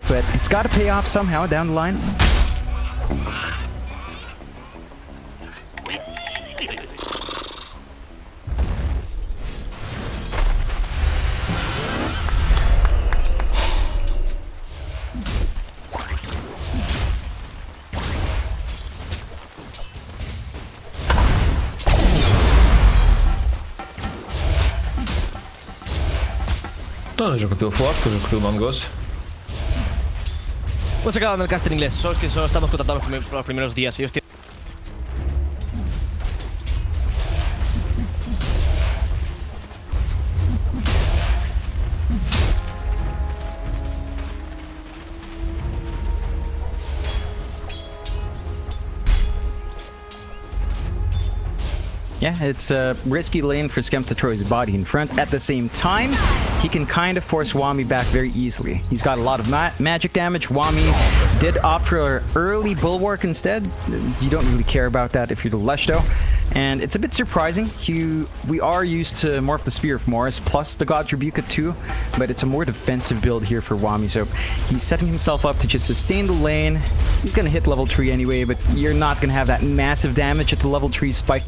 but it's got to pay off somehow down the line. No, jogo teu forte, que o jogo teu mangos. Pues acaba el cast en inglés, solo es que solo estamos contando los primeros días. Ellos tienen... Yeah, it's a risky lane for Skem to throw his body in front. At the same time, he can kind of force Wami back very easily. He's got a lot of magic damage. Wami did opt for early Bulwark instead. You don't really care about that if you're the Leshto. And it's a bit surprising. We are used to more of the Spear of Morris plus the God's Rebuke too, but it's a more defensive build here for Wami. So he's setting himself up to just sustain the lane. He's going to hit level 3 anyway, but you're not going to have that massive damage at the level 3 spike.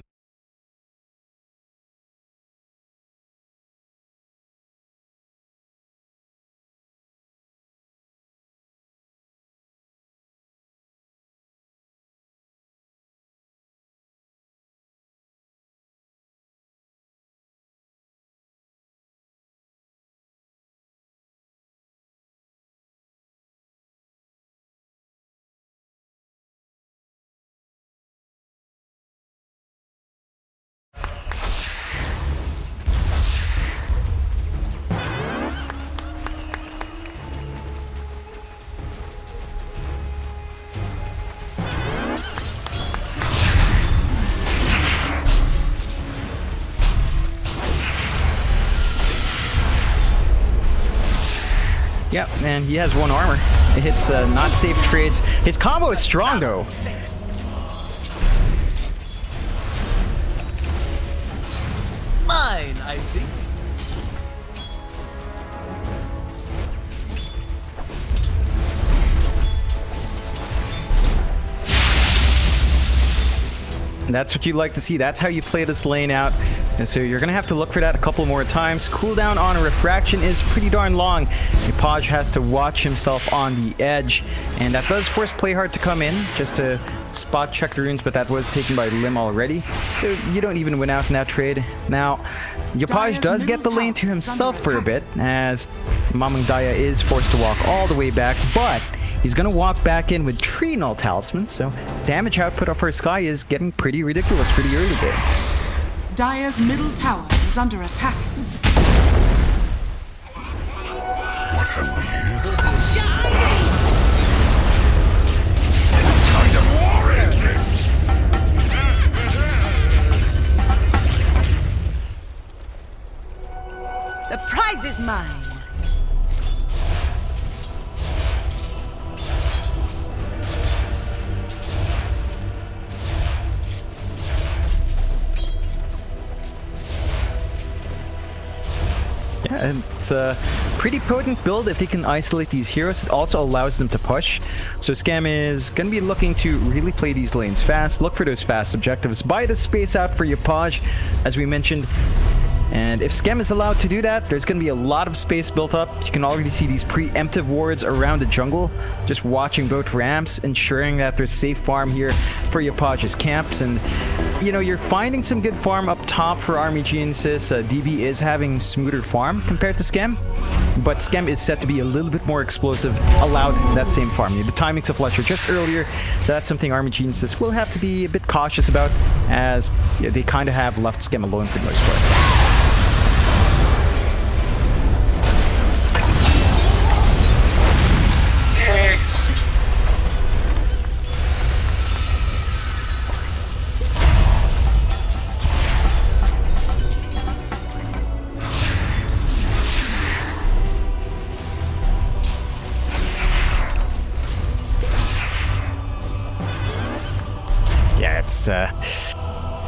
Yep, and he has 1 armor. It hits not safe trades. His combo is strong though. Mine, I think. That's what you'd like to see. That's how you play this lane out. And so you're going to have to look for that a couple more times. Cooldown on a refraction is pretty darn long. Ipaj has to watch himself on the edge. And that does force Playhard to come in just to spot check the runes, but that was taken by Lim already. So you don't even win out in that trade. Now, Ipaj does get the lane to himself for a bit, as Mamang Daya is forced to walk all the way back, but he's going to walk back in with 3 null talismans, so damage output of our Sky is getting pretty ridiculous for the early game. Dire's middle tower is under attack. What have we here? What kind of war is this? The prize is mine. Yeah, it's a pretty potent build if they can isolate these heroes. It also allows them to push. So Scam is going to be looking to really play these lanes fast, look for those fast objectives, buy the space out for your Paj, as we mentioned. And if Scam is allowed to do that, there's going to be a lot of space built up. You can already see these preemptive wards around the jungle, just watching both ramps, ensuring that there's safe farm here for your Paj's camps. And you know, you're finding some good farm up top for Army Genesis. DB is having smoother farm compared to Scam, but Scam is set to be a little bit more explosive, allowed that same farm. The timings of Fletcher just earlier, that's something Army Genesis will have to be a bit cautious about, as yeah, they kind of have left Scam alone for the most part.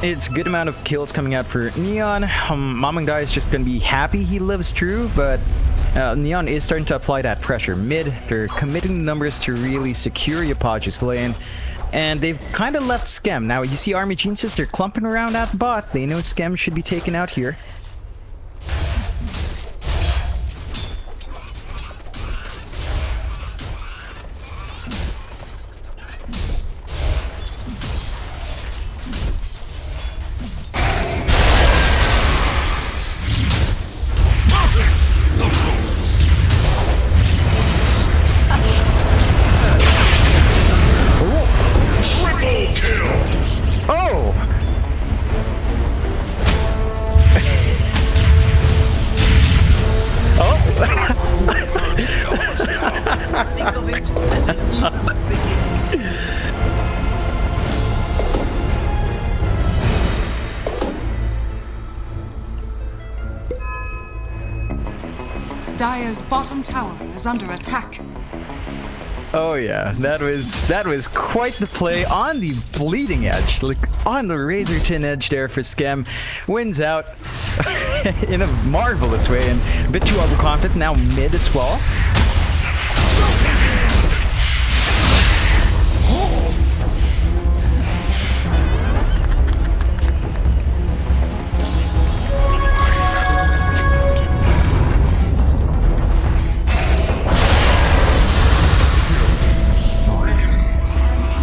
It's a good amount of kills coming out for Neon. Mamang Dai is just going to be happy he lives through, but Neon is starting to apply that pressure. Mid, they're committing the numbers to really secure Yopaj's lane. And they've kind of left Scam. Now, you see Army Geniuses, they're clumping around that bot. They know Scam should be taken out here. Oh! Think of it as a new beginning. Dire's bottom tower is under attack. Oh yeah, that was quite the play on the bleeding edge, like on the razor thin edge there for Scam. Wins out in a marvelous way and a bit too overconfident. Now mid as well.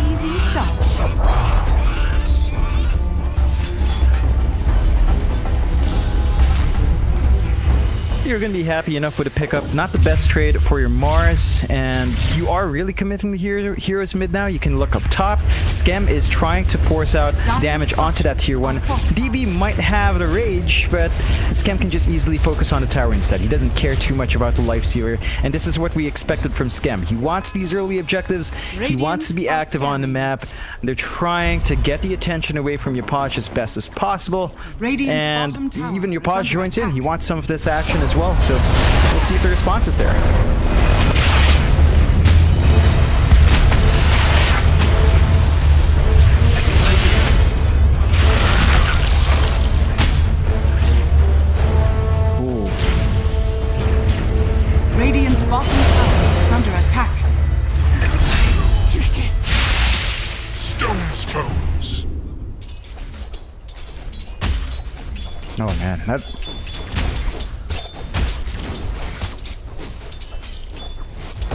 Easy shot. You're going to be happy enough with a pickup. Not the best trade for your Mars, and you are really committing the heroes mid now. You can look up top. Scam is trying to force out damage onto that tier 1. DB might have the rage, but Scam can just easily focus on the tower instead. He doesn't care too much about the life stealer, and this is what we expected from Scam. He wants these early objectives. He wants to be active on the map. They're trying to get the attention away from Yopaj as best as possible. And even Yopaj joins in. He wants some of this action as well, so we'll see if the response is there. Ooh. Radiant's bottom tower is under attack. Stone spoons. Oh man, that...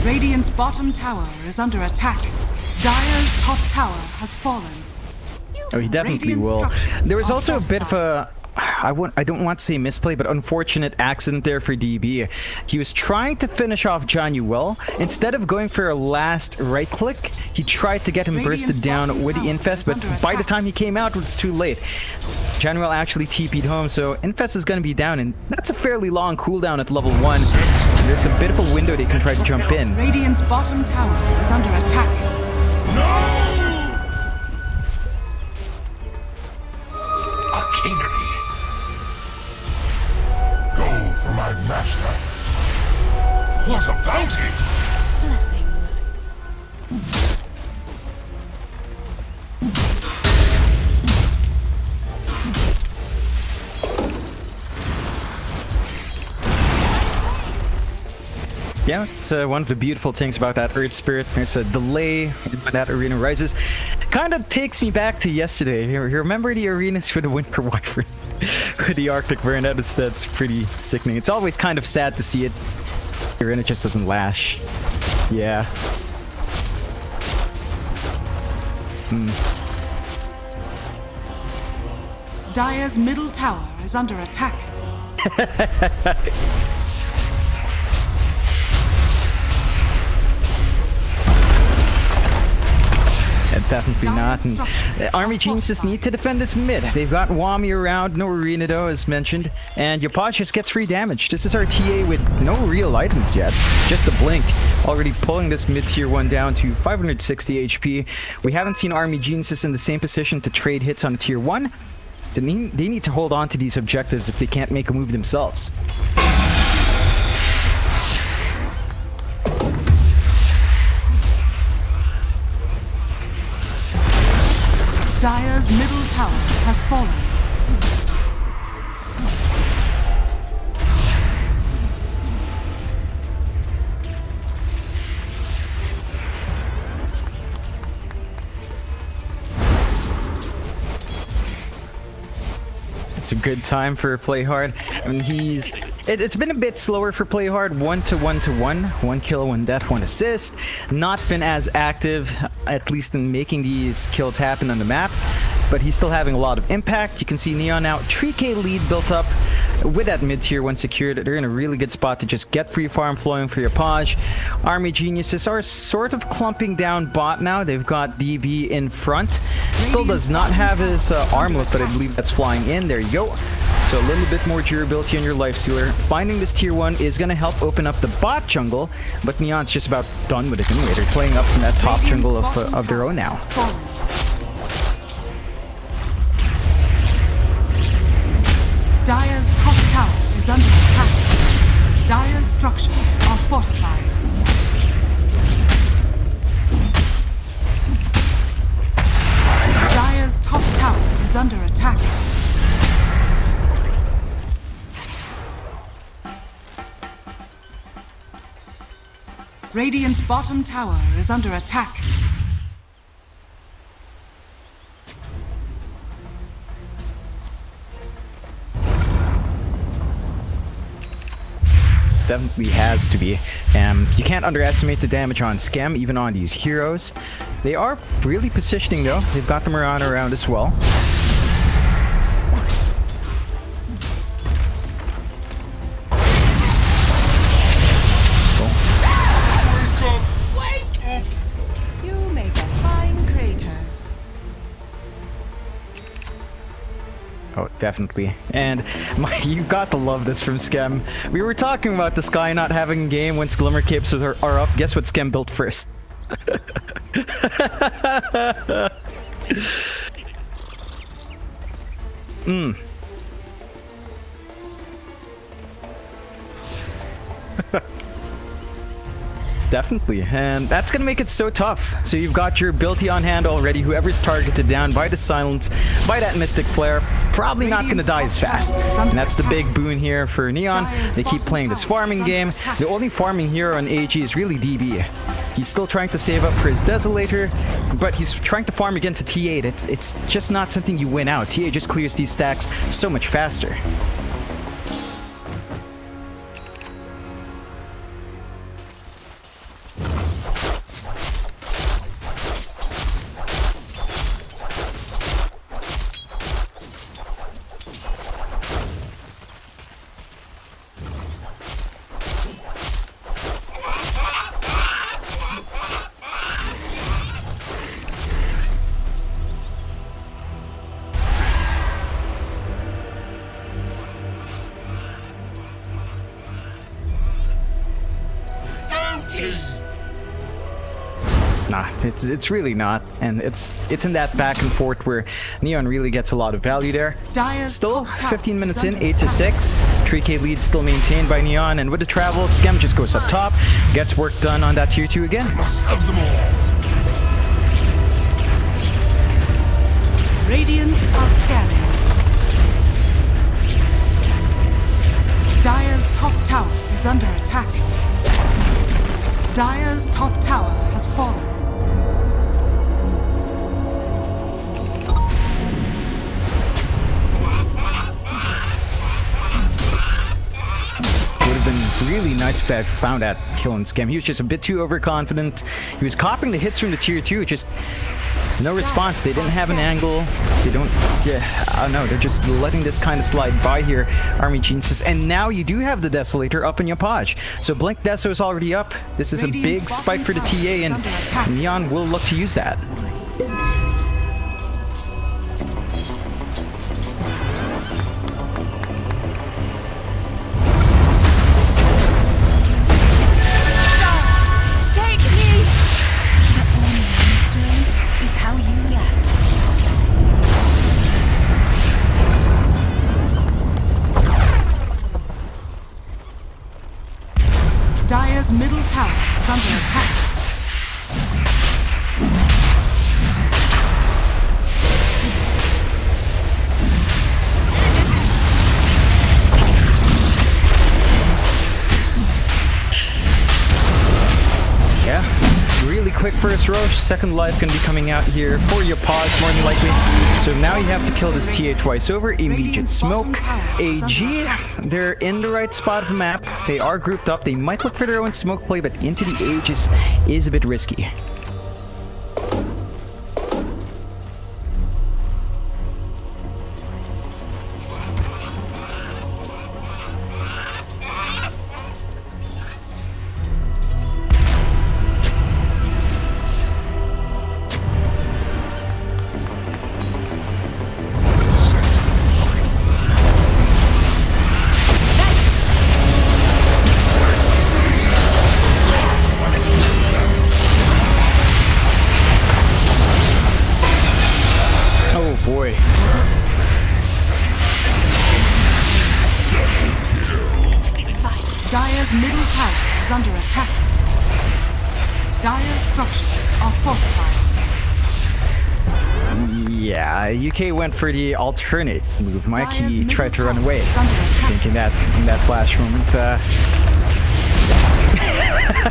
Radiant's bottom tower is under attack. Dire's top tower has fallen. Oh, he definitely Radiant will. structures There was are also a bit of fortified. a... I don't want to say misplay, but unfortunate accident there for DB. He was trying to finish off Januel. Instead of going for a last right click, he tried to get him Radiant's bursted down bottom with the tower Infest, is but under by the attack. time he came out, it was too late. Januel actually TP'd home, so Infest is going to be down, and that's a fairly long cooldown at level 1. There's a bit of a window they can try to jump in. Radiant's bottom tower is under attack. Arcanery. Gold for my master. What a bounty! Blessings. Yeah, it's one of the beautiful things about that Earth Spirit. There's a delay when that arena rises. Kind of takes me back to yesterday. You remember the arenas for the Winter Wyvern? With the Arctic Burn, that's pretty sickening. It's always kind of sad to see it. The arena just doesn't lash. Yeah. Dire's middle tower is under attack. Definitely not. And structures Army are Geniuses fortified. need to defend this mid. They've got Wami around, no arena though, as mentioned. And Yopaj just gets free damage. This is our TA with no real items yet. Just a blink. Already pulling this mid tier 1 down to 560 HP. We haven't seen Army Geniuses in the same position to trade hits on tier 1. So they need to hold on to these objectives if they can't make a move themselves. Dire's middle tower has fallen. a good time for Play Hard. I mean, it's been a bit slower for Play Hard. 1-to-1-to-1, 1 kill, 1 death, 1 assist. Not been as active, at least in making these kills happen on the map. But he's still having a lot of impact. You can see Neon now 3k lead built up with that mid tier one secured. They're in a really good spot to just get free farm flowing for your Paj. Army Geniuses are sort of clumping down bot now. They've got DB in front. Still does not have his armlet, but I believe that's flying in. There you go. So a little bit more durability on your Lifestealer. Finding this tier 1 is going to help open up the bot jungle, but Neon's just about done with it anyway. They're playing up from that top jungle of their own now. Dire's top tower is under attack. Dire's structures are fortified. Dire's top tower is under attack. Radiant's bottom tower is under attack. Definitely has to be. You can't underestimate the damage on Scam, even on these heroes. They are really positioning though. They've got them around as well. You make a fine crater. Oh, definitely. And you've got to love this from Scam. We were talking about the Sky not having a game once Glimmer Capes are up. Guess what Scam built first? Definitely, and that's gonna make it so tough. So you've got your ability on hand already. Whoever's targeted down by the silence, by that Mystic Flare, probably not gonna die as fast. And that's the big boon here for Neon. They keep playing this farming game. The only farming hero on AG is really DB. He's still trying to save up for his Desolator, but he's trying to farm against a T8. It's just not something you win out. TA just clears these stacks so much faster. Nah, it's really not, and it's in that back and forth where Neon really gets a lot of value there. Still 15 minutes in, 8-6. 3k lead still maintained by Neon, and with the travel, Scam just goes up top, gets work done on that tier 2 again. Must have them all. Radiant are scanning. Dire's top tower is under attack. Dire's top tower has fallen. Would have been really nice if I had found that kill on Scam. He was just a bit too overconfident. He was copying the hits from the tier 2, just no response. They didn't have an angle. They don't, I don't know, they're just letting this kind of slide by here, Army Geniuses. And now you do have the Desolator up in your Paj. So Blink Deso is already up. This is a big spike for the TA, and Neon will look to use that. Dire's middle tower is under attack. Force Rush, second life gonna be coming out here for your pause more than likely. So now you have to kill this TA twice over. Immediate smoke. AG, they're in the right spot of the map. They are grouped up. They might look for their own smoke play, but into the Aegis is a bit risky. Boy. Dire's middle tower is under attack. Dire's structures are fortified. Yeah, UK went for the alternate move. Mike, Dire's he tried to middle run away. tower is under attack. Thinking that in that flash moment.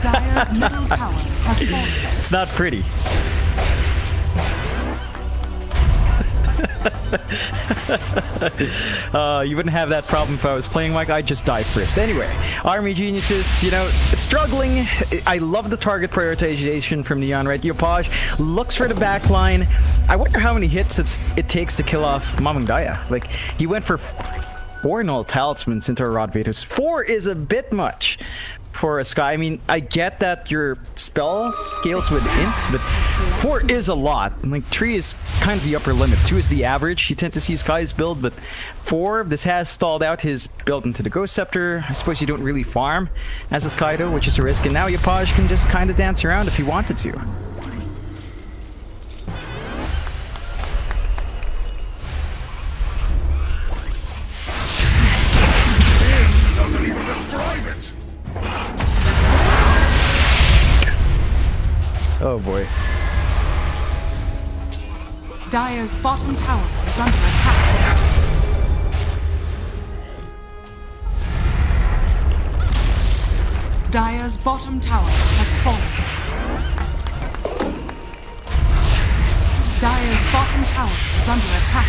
Dire's middle tower has fallen. It's not pretty. You wouldn't have that problem if I was playing Mike. I'd just die first. Anyway, Army Geniuses, you know, struggling. I love the target prioritization from Neon, right? Yopaj looks for the back line. I wonder how many hits it takes to kill off Mamang Daya. Like, he went for 4 null talismans into a Rod Vatos. 4 is a bit much for a Sky. I mean, I get that your spell scales with int, but 4 is a lot. Like, 3 is kind of the upper limit. 2 is the average. You tend to see Sky's build, but 4, this has stalled out his build into the Ghost Scepter. I suppose you don't really farm as a Sky though, which is a risk, and now Yopaj can just kind of dance around if he wanted to. Doesn't even describe it. Oh boy. Dire's bottom tower is under attack. Dire's bottom tower has fallen. Dire's bottom tower is under attack.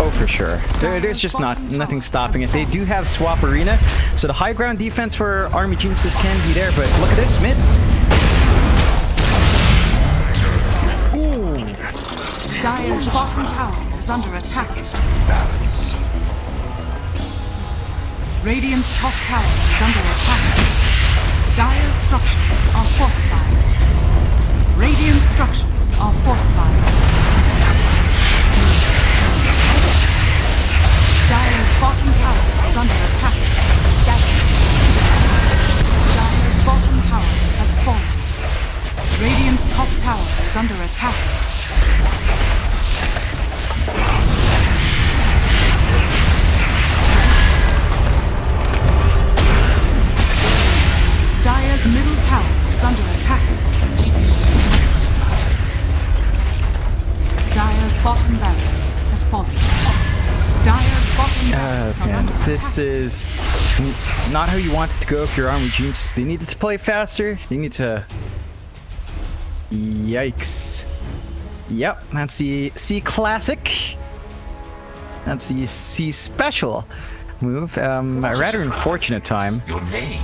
Oh, for sure. There's just nothing stopping it. They do have Swap Arena, so the high ground defense for Army Geniuses can be there, but look at this, mid. Ooh. Dire's bottom tower is under attack. Balance. Radiant's top tower is under attack. Dire's structures are fortified. Radiant structures are fortified. Dire's bottom tower is under attack. Dire's bottom tower has fallen. Radiant's top tower is under attack. Dire's middle tower is under attack. Dire's bottom barracks has fallen. Dire's bottom barracks are under This attack. is not how you want it to go if you're Army Geniuses. They needed to play faster. They need to... Yikes. Yep, that's the C Classic. That's the C Special move. A rather unfortunate time. Your name.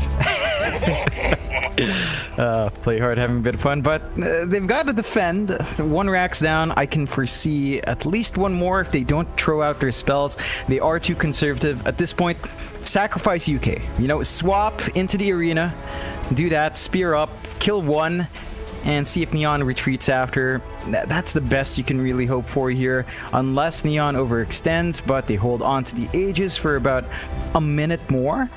Play hard, having a bit of fun, but they've got to defend. 1 rack's down. I can foresee at least 1 more if they don't throw out their spells. They are too conservative. At this point, sacrifice UK. You know, swap into the arena, do that, spear up, kill 1, and see if Neon retreats after. That's the best you can really hope for here, unless Neon overextends, but they hold on to the Aegis for about a minute more.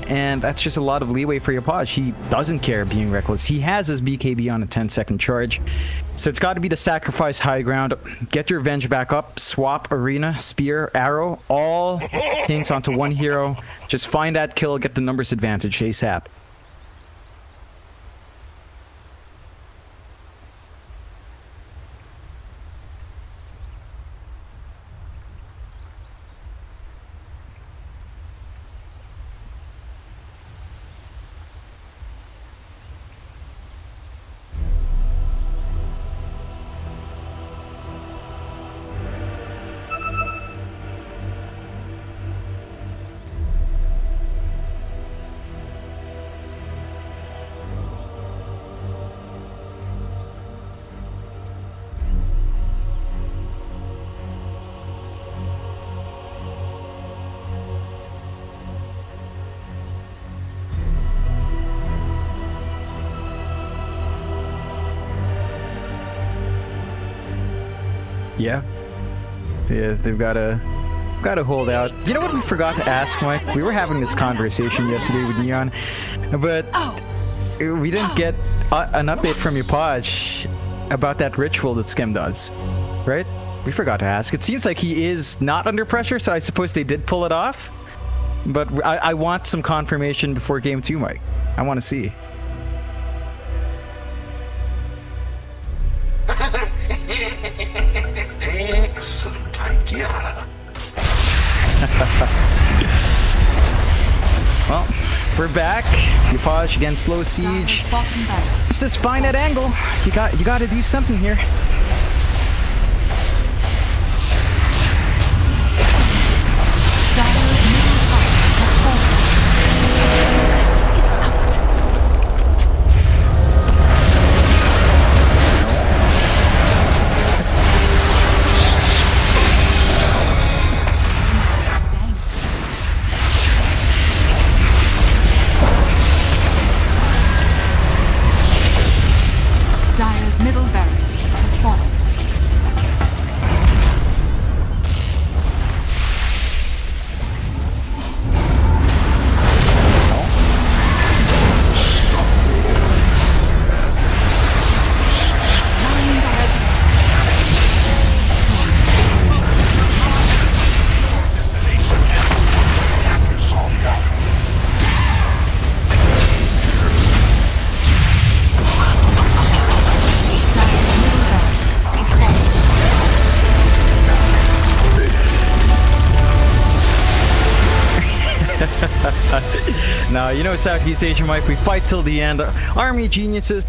And that's just a lot of leeway for Yopaj. He doesn't care being reckless. He has his BKB on a 10-second charge. So it's got to be the sacrifice high ground. Get your revenge back up. Swap arena, spear, arrow. All things onto 1 hero. Just find that kill, get the numbers advantage ASAP. they've gotta hold out. You know what we forgot to ask, Mike? We were having this conversation yesterday with Neon, but we didn't get an update from you, Podge, about that ritual that Skem does, right? We forgot to ask. It seems like he is not under pressure, so I suppose they did pull it off. But I want some confirmation before game 2, Mike. I want to see. Excellent idea. Well, we're back. Yupaj against Slow Siege. Dire's bottom barracks. This is fine at angle. You got to do something here. Dire's middle tower has fallen. Secret is out. Dire's middle barracks has fallen. Nine Dire's This is all you got. Dire's middle barracks has fallen. Now, you know Southeast Asia, Mike. We fight till the end. Army geniuses.